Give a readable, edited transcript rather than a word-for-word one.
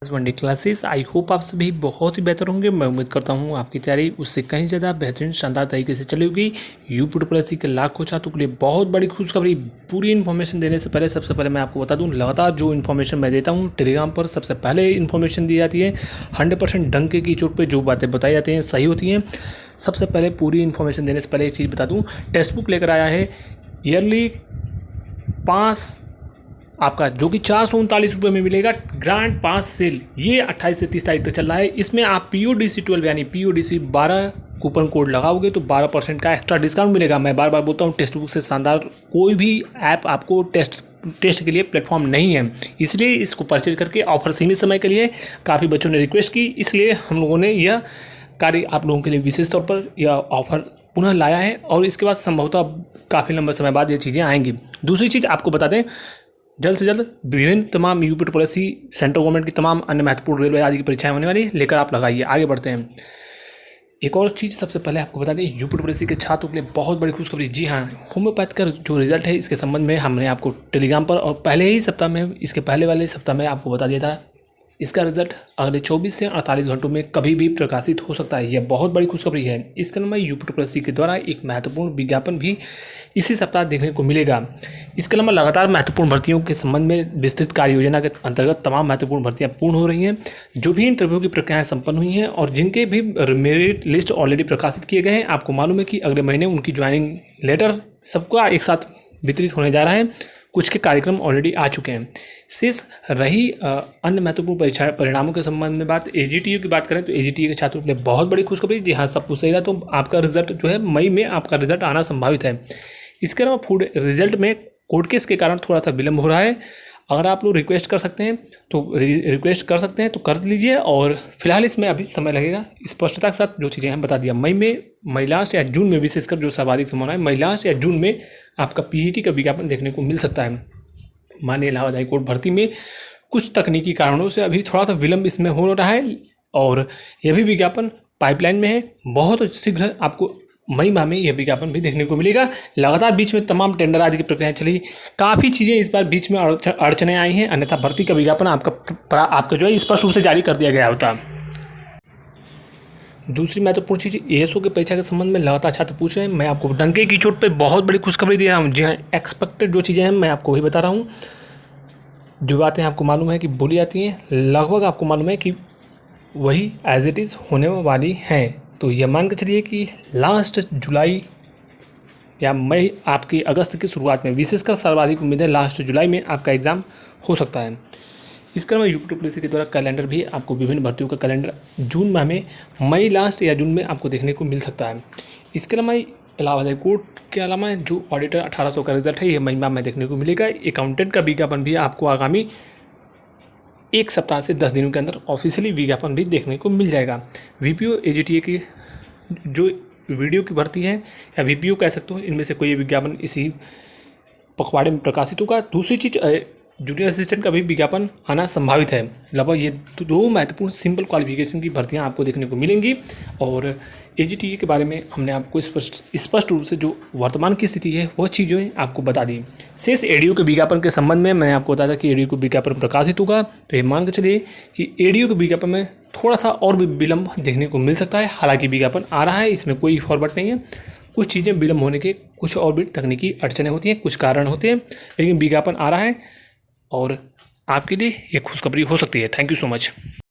One day classes. I hope आप सभी बहुत ही बेहतर होंगे। मैं उम्मीद करता हूँ आपकी तैयारी उससे कहीं ज़्यादा बेहतरीन शानदार तरीके से चली होगी। यूट्यूब के लाखों छात्रों के लिए बहुत बड़ी खुशखबरी। पूरी इन्फॉर्मेशन देने से पहले सबसे पहले मैं आपको बता दूं, लगातार जो इन्फॉर्मेशन मैं देता हूँ टेलीग्राम पर सबसे पहले इन्फॉर्मेशन दी जाती है। 100% डंके की चोट पर जो बातें बताई जाती हैं सही होती हैं। सबसे पहले पूरी इन्फॉर्मेशन देने से पहले एक चीज़ बता दूँ, टेक्स्ट बुक लेकर आया है ईयरली पास आपका, जो कि 439 रुपये में मिलेगा। ग्रांड पास सेल ये 28 से 30 तारीख तक चल रहा है। इसमें आप PODC 12 यानी PODC 12 कूपन कोड लगाओगे तो 12% का एक्स्ट्रा डिस्काउंट मिलेगा। मैं बार बार बोलता हूँ, टेक्स्ट बुक से शानदार कोई भी ऐप आपको टेस्ट के लिए प्लेटफॉर्म नहीं है, इसलिए इसको परचेज करके ऑफर सीमित समय के लिए काफ़ी बच्चों ने रिक्वेस्ट की, इसलिए हम लोगों ने यह कार्य आप लोगों के लिए विशेष तौर पर यह ऑफर पुनः लाया है। और इसके बाद संभवतः काफ़ी लंबे समय बाद ये चीज़ें आएंगी। दूसरी चीज़ आपको बता दें, जल्द से जल्द विभिन्न तमाम UPSC सेंट्रल गवर्नमेंट की तमाम अन्य महत्वपूर्ण रेलवे आदि की परीक्षाएं होने वाली लेकर आप लगाइए। आगे बढ़ते हैं। एक और चीज़ सबसे पहले आपको बता दें, UPSC के छात्रों के लिए बहुत बड़ी खुशखबरी। जी हाँ, होम्योपैथ का जो रिजल्ट है इसके संबंध में हमने आपको टेलीग्राम पर और पहले ही सप्ताह में, इसके पहले वाले सप्ताह में आपको बता दिया था। इसका रिजल्ट अगले 24 से 48 घंटों में कभी भी प्रकाशित हो सकता है। यह बहुत बड़ी खुशखबरी है। इसके अलावा UPSC के द्वारा एक महत्वपूर्ण विज्ञापन भी इसी सप्ताह देखने को मिलेगा। इसके अलावा लगातार महत्वपूर्ण भर्तियों के संबंध में विस्तृत कार्य योजना के अंतर्गत तमाम महत्वपूर्ण भर्तियां पूर्ण हो रही हैं। जो भी इंटरव्यू की प्रक्रियाएं संपन्न हुई हैं और जिनके भी मेरिट लिस्ट ऑलरेडी प्रकाशित किए गए हैं, आपको मालूम है कि अगले महीने उनकी ज्वाइनिंग लेटर सबका एक साथ वितरित होने जा रहा है। कुछ के कार्यक्रम ऑलरेडी आ चुके हैं। शेष रही अन्य महत्वपूर्ण परीक्षा परिणामों के संबंध में बात, AGTU की बात करें तो AGTU के छात्रों के लिए बहुत बड़ी खुशखबरी। जी हाँ, सब कुछ सही रहा तो आपका रिजल्ट जो है मई में आपका रिजल्ट आना संभावित है। इसके अलावा फूड रिजल्ट में कोर्ट केस के कारण थोड़ा सा विलम्ब हो रहा है। अगर आप लोग रिक्वेस्ट कर सकते हैं तो रिक्वेस्ट कर सकते हैं तो कर लीजिए, और फिलहाल इसमें अभी समय लगेगा। स्पष्टता के साथ जो चीज़ें हम बता दिया, मई लास्ट या जून में, विशेषकर जो सर्वाधिक संभावना है मई लास्ट या जून में आपका PET का विज्ञापन देखने को मिल सकता है। माननीय इलाहाबाद हाईकोर्ट भर्ती में कुछ तकनीकी कारणों से अभी थोड़ा सा विलम्ब इसमें हो रहा है, और यह भी विज्ञापन पाइपलाइन में है। बहुत शीघ्र आपको मई माह में यह विज्ञापन भी देखने को मिलेगा। लगातार बीच में तमाम टेंडर आदि की प्रक्रियाएं चली, काफ़ी चीज़ें इस बार बीच में अड़चने आई हैं, अन्यथा भर्ती का विज्ञापन आपका जो है स्पष्ट रूप से जारी कर दिया गया होता। दूसरी महत्वपूर्ण चीज़, ASO की परीक्षा के संबंध में लगातार छात्र पूछ रहे हैं। मैं आपको डंके की चोट पे बहुत बड़ी खुशखबरी दे रहा हूँ। जी हाँ, एक्सपेक्टेड जो चीज़ें हैं मैं आपको वही बता रहा हूँ। जो बातें आपको मालूम है कि बोली जाती हैं, लगभग आपको मालूम है कि वही एज इट इज़ होने वाली हैं। तो यह मान के चलिए कि लास्ट जुलाई या मई, आपकी अगस्त की शुरुआत में, विशेषकर सर्वाधिक उम्मीद है लास्ट जुलाई में आपका एग्ज़ाम हो सकता है। इसके अलावा UPSC के द्वारा कैलेंडर भी आपको, विभिन्न भर्तियों का कैलेंडर जून माह में, मई लास्ट या जून में आपको देखने को मिल सकता है। इसके अलावा इलाहाबाद हाई कोर्ट के अलावा जो ऑडिटर 1800 का रिजल्ट है ये मई माह में देखने को मिलेगा। अकाउंटेंट का विज्ञापन भी आपको आगामी एक सप्ताह से 10 दिनों के अंदर ऑफिशियली विज्ञापन भी देखने को मिल जाएगा। VPO AGTA की जो वीडियो की भर्ती है या VPO कह सकते हो, इनमें से कोई विज्ञापन इसी पखवाड़े में प्रकाशित होगा। दूसरी चीज़, जूनियर असिस्टेंट का भी विज्ञापन आना संभावित है। लगभग ये दो महत्वपूर्ण सिंपल क्वालिफिकेशन की भर्तियां आपको देखने को मिलेंगी। और AGTA के बारे में हमने आपको स्पष्ट रूप से जो वर्तमान की स्थिति है वह चीज़ें आपको बता दी। शेष ADO के विज्ञापन के संबंध में मैंने आपको बताया था कि ADO को विज्ञापन प्रकाशित होगा, तो ये मान के चलिए कि ADO के विज्ञापन में थोड़ा सा और भी विलम्ब देखने को मिल सकता है। हालांकि विज्ञापन आ रहा है, इसमें कोई फॉरवर्ड नहीं है। कुछ चीज़ें विलम्ब होने के कुछ और भी तकनीकी अड़चने होती हैं, कुछ कारण होते हैं, लेकिन विज्ञापन आ रहा है और आपके लिए ये खुशखबरी हो सकती है। Thank you so much.